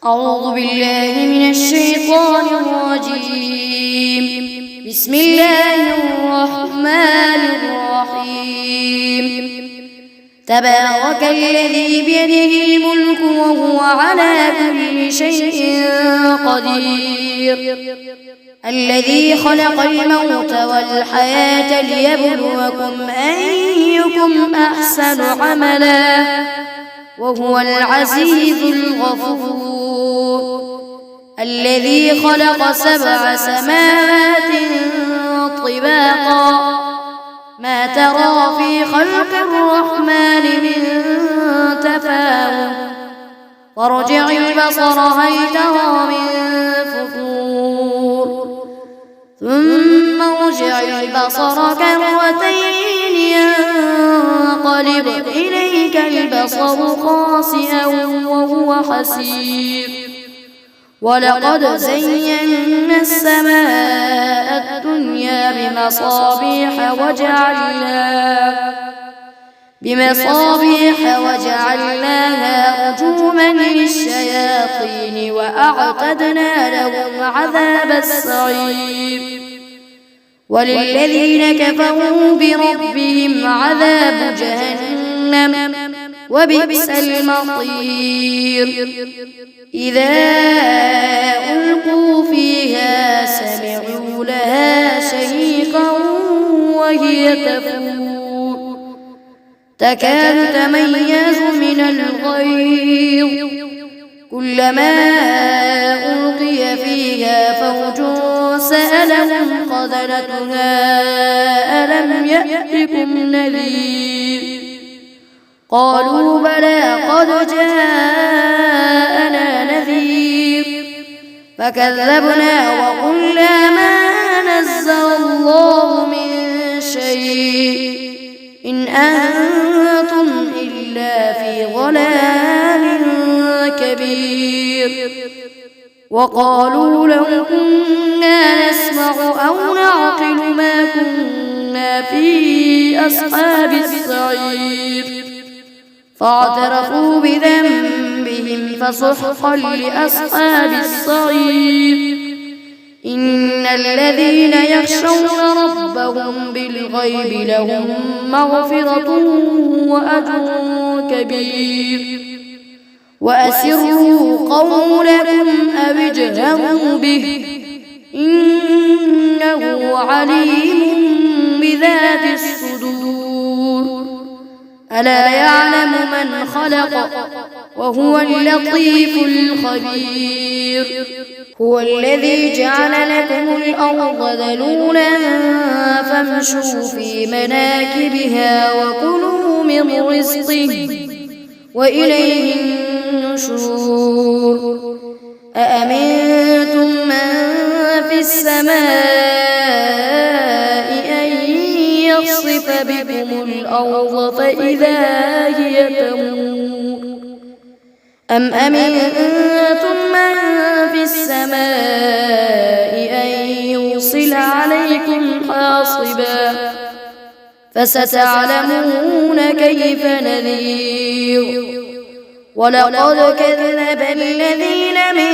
أعوذ بالله من الشيطان الرجيم. بسم الله الرحمن الرحيم. تبارك الذي بيده الملك وهو على كل شيء قدير، الذي خلق الموت والحياة ليبلوكم أيكم أحسن عملا وهو العزيز الغفور، الذي خلق 7 سماوات طباقا ما ترى في خلق الرحمن من تفاوت، وارجع البصر هل ترى من فطور، ثم ارجع البصر كرتين ينقلب إليك البصر خاسئا وهو حسير، ولقد زينا السماء الدنيا بمصابيح وجعلناها رجوما للشياطين وأعتدنا لهم عذاب السعير، وللذين كفروا بربهم عذاب جهنم وبئس المصير. إذا ألقوا فيها سمعوا لها شهيقا وهي تفور تكاد تميز من الغيظ، كلما ألقي فيها فوج سألهم خزنتها ألم يأتكم نذير، قالوا بلى قد جاءنا نذير، فكذبنا وقلنا ما نزل الله من شيء إن أنتم إلا في ضلال كبير، وقالوا لو كنا نسمع أو نعقل ما كنا في أصحاب السعير، فاعترفوا بذنبهم فسحقا لأصحاب السعير. إن الذين يخشون ربهم بالغيب لهم مغفرة وأجر كبير، وأسروا قولكم أو اجهروا به إنه عليم بذات الصدور، ألا يعلم من خلق وهو اللطيف الخبير. هو الذي جعل لكم الأرض ذلولا فامشوا في مناكبها وكلوا من رزقه وإليه النشور. أأمنتم من في السماء أن يخسف بكم الأرض فإذا هي تمور، أم أمنتم من في السماء أن يرسل عليكم حاصبا فستعلمون كيف نذير. ولقد كذب الذين من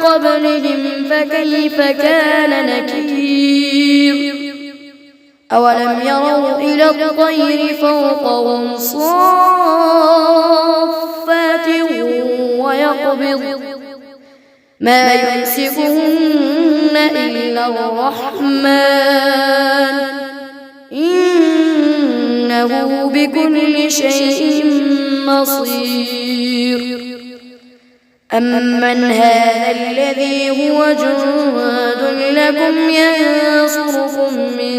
قبلهم فكيف كان نكير. أولم يروا إلى الطير فوقهم صافات ويقبض ما يمسكهن إلا الرحمن إنه بكل شيء مصير. أمن هذا الذي هو جند لكم ينصركم من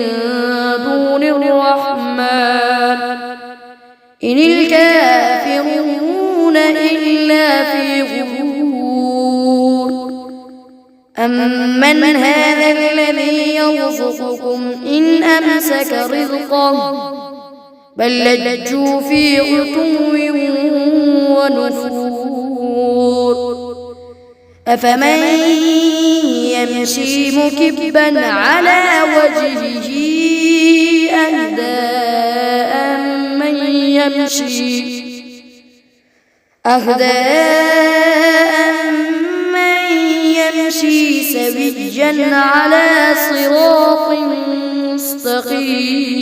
دون الرحمن إن الكافرون إلا في غرور. أمن هذا الذي يرزقكم إن أمسك رزقه بل لجوا في عتو ونفور. أفمن يمشي مكبا على وجهه أهدى أمن يمشي سويا على صراط مستقيم.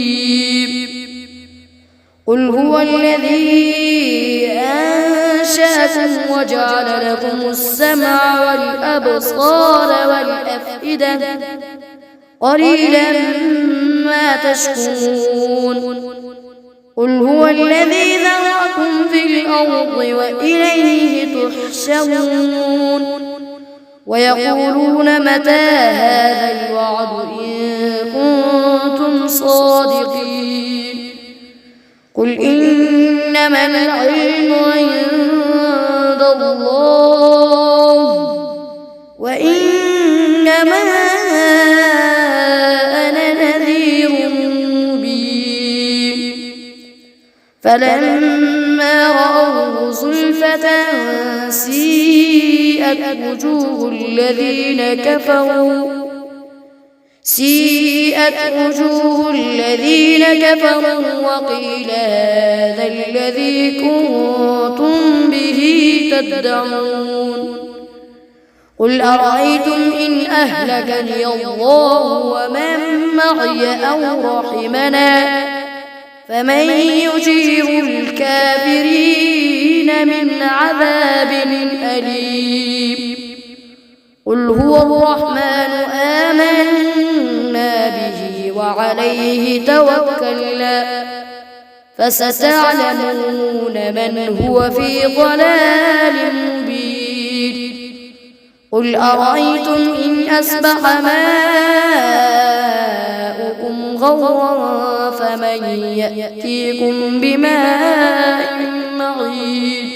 قل هو الذي أنشأكم وجعل لكم السمع والأبصار والأفئدة قليلا ما تشكرون. قل هو الذي ذرأكم في الأرض وإليه تحشرون. ويقولون متى هذا الوعد إن كنتم صادقين. قل إنما العلم عند الله وإنما أنا نذير مبين. فلما رأوه زلفة سيئت وجوه الذين كفروا وقيل هذا الذي كنتم به تدعون. قل أرأيتم إن أهلكني الله ومن معي أو رحمنا فمن يجير الكافرين من عذاب أليم. قل هو الرحمن آمنا به وعليه توكلنا فستعلمون من هو في ضلال مبين. قل أرأيتم إن أصبح ماؤكم غورا فمن يأتيكم بماء معين.